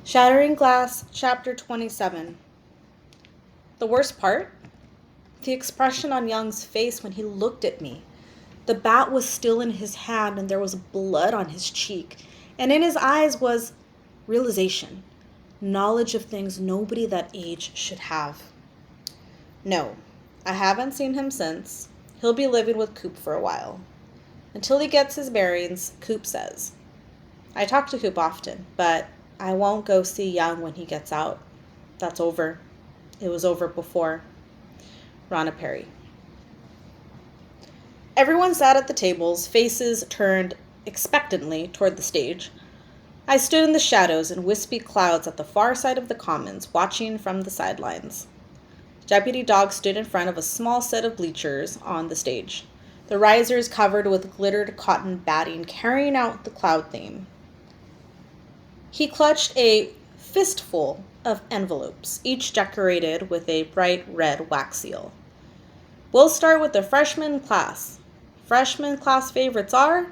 Shattering Glass, Chapter 27. The worst part? The expression on Young's face when he looked at me. The bat was still in his hand and there was blood on his cheek, and in his eyes was realization, knowledge of things nobody that age should have. No, I haven't seen him since. He'll be living with Coop for a while. Until he gets his bearings, Coop says. I talk to Coop often, but I won't go see Young when he gets out. That's over. It was over before. Ronna Perry. Everyone sat at the tables, faces turned expectantly toward the stage. I stood in the shadows and wispy clouds at the far side of the commons, watching from the sidelines. Deputy Dog stood in front of a small set of bleachers on the stage, the risers covered with glittered cotton batting carrying out the cloud theme. He clutched a fistful of envelopes, each decorated with a bright red wax seal. We'll start with the freshman class. Freshman class favorites are...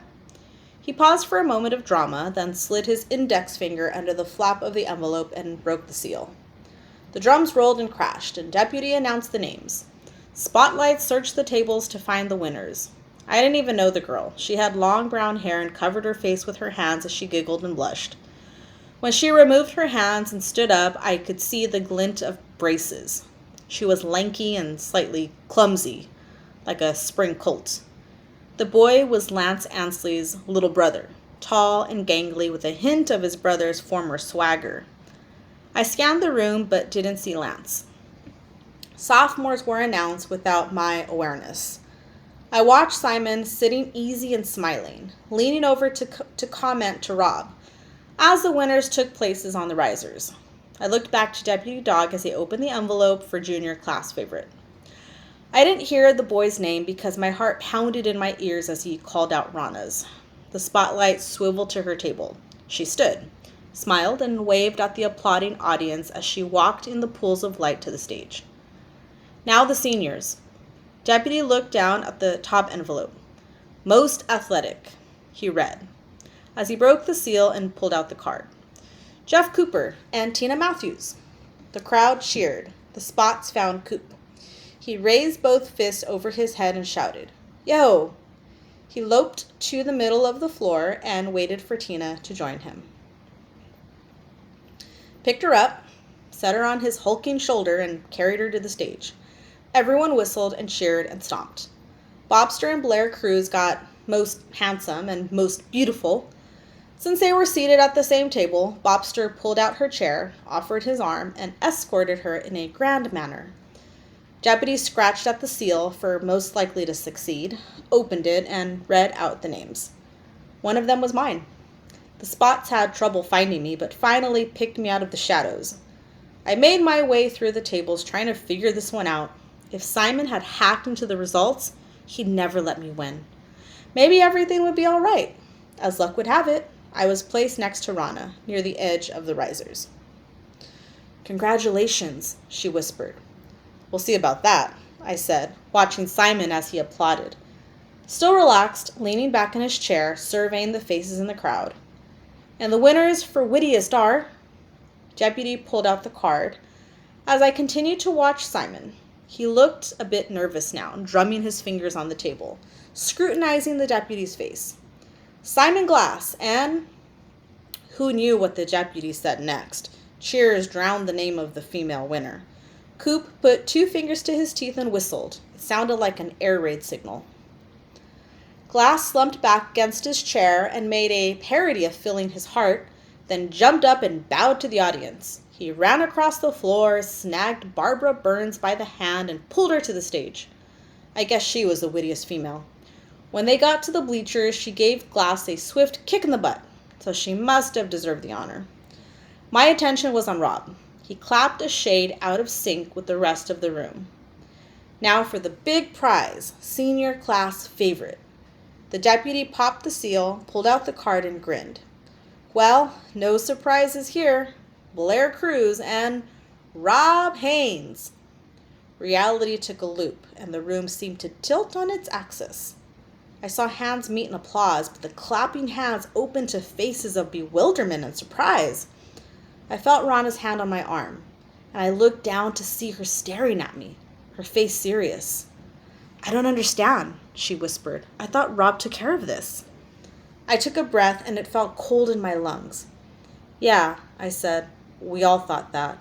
He paused for a moment of drama, then slid his index finger under the flap of the envelope and broke the seal. The drums rolled and crashed, and Deputy announced the names. Spotlights searched the tables to find the winners. I didn't even know the girl. She had long brown hair and covered her face with her hands as she giggled and blushed. When she removed her hands and stood up, I could see the glint of braces. She was lanky and slightly clumsy, like a spring colt. The boy was Lance Ansley's little brother, tall and gangly with a hint of his brother's former swagger. I scanned the room but didn't see Lance. Sophomores were announced without my awareness. I watched Simon sitting easy and smiling, leaning over to comment to Rob, as the winners took places on the risers. I looked back to Deputy Dog as he opened the envelope for junior class favorite. I didn't hear the boy's name because my heart pounded in my ears as he called out Ronna's. The spotlight swiveled to her table. She stood, smiled, and waved at the applauding audience as she walked in the pools of light to the stage. Now the seniors. Deputy looked down at the top envelope. Most athletic, he read, as he broke the seal and pulled out the card. Jeff Cooper and Tina Matthews. The crowd cheered. The spots found Coop. He raised both fists over his head and shouted, "Yo!" He loped to the middle of the floor and waited for Tina to join him. Picked her up, set her on his hulking shoulder, and carried her to the stage. Everyone whistled and cheered and stomped. Bobster and Blair Cruz got most handsome and most beautiful. Since they were seated at the same table, Bobster pulled out her chair, offered his arm, and escorted her in a grand manner. Deputy scratched at the seal for most likely to succeed, opened it, and read out the names. One of them was mine. The spots had trouble finding me, but finally picked me out of the shadows. I made my way through the tables trying to figure this one out. If Simon had hacked into the results, he'd never let me win. Maybe everything would be all right. As luck would have it, I was placed next to Ronna, near the edge of the risers. "Congratulations," she whispered. "We'll see about that," I said, watching Simon as he applauded. Still relaxed, leaning back in his chair, surveying the faces in the crowd. "And the winners for wittiest are..." Deputy pulled out the card. As I continued to watch Simon, he looked a bit nervous now, drumming his fingers on the table, scrutinizing the deputy's face. "Simon Glass, and..." Who knew what the deputy said next? Cheers drowned the name of the female winner. Coop put 2 fingers to his teeth and whistled. It sounded like an air raid signal. Glass slumped back against his chair and made a parody of filling his heart, then jumped up and bowed to the audience. He ran across the floor, snagged Barbara Burns by the hand, and pulled her to the stage. I guess she was the wittiest female. When they got to the bleachers, she gave Glass a swift kick in the butt, so she must have deserved the honor. My attention was on Rob. He clapped a shade out of sync with the rest of the room. Now for the big prize, senior class favorite. The deputy popped the seal, pulled out the card, and grinned. Well, no surprises here. Blair Cruz and Rob Haynes. Reality took a loop, and the room seemed to tilt on its axis. I saw hands meet in applause, but the clapping hands opened to faces of bewilderment and surprise. I felt Rana's hand on my arm, and I looked down to see her staring at me, her face serious. "I don't understand," she whispered. "I thought Rob took care of this." I took a breath, and it felt cold in my lungs. "Yeah," I said. "We all thought that."